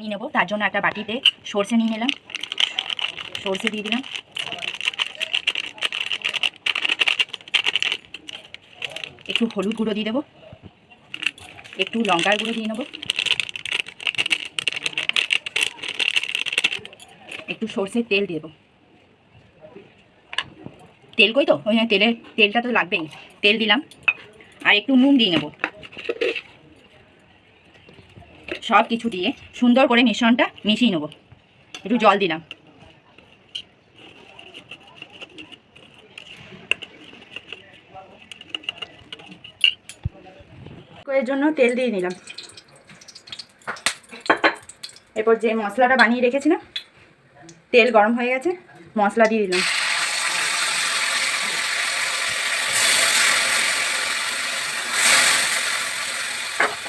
নিয়ে নেবো, তার জন্য একটা বাটিতে সর্ষে নিয়ে নিলাম, সর্ষে দিয়ে দিলাম, একটু হলুদ গুঁড়ো দিয়ে দেবো, একটু লঙ্কার গুঁড়ো দিয়ে নেবো, একটু সর্ষের তেল দিয়ে দেবো। তেল কই তো ওই তেলটা তো লাগবেই, তেল দিলাম। আর একটু নুন দিয়ে নেব। সব কিছু দিয়ে সুন্দর করে মিশ্রণটা মিশিয়ে নেব। একটু জল দিলাম। এর জন্য তেল দিয়ে নিলাম। এরপর যে মশলাটা বানিয়ে রেখেছিলাম, তেল গরম হয়ে গেছে, মশলা দিয়ে দিলাম।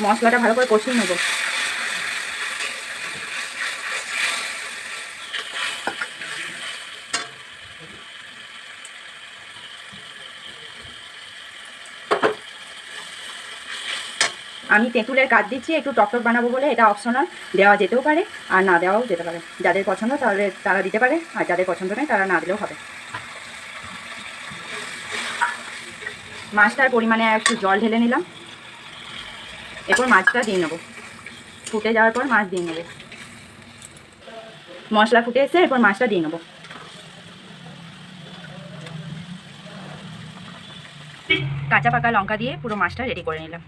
মশলাটা ভালো করে কষিয়ে নেব। আমি তেঁতুলের কাঠ দিচ্ছি, একটু টকটক বানাবো বলে, এটা অপশনাল, দেওয়া যেতেও পারে আর না দেওয়াও যেতে পারে। যাদের পছন্দ তাহলে তারা দিতে পারে, আর যাদের পছন্দ নয় তারা না দিলেও হবে। মাছটার পরিমাণে একটু জল ঢেলে নিলাম। এরপর মাছটা দিয়ে নেবো। ফুটে যাওয়ার পর মাছ দিয়ে নেবো। মশলা ফুটে এসে এরপর মাছটা দিয়ে নেবো। কাঁচা পাকা লঙ্কা দিয়ে পুরো মাছটা রেডি করে নিলাম।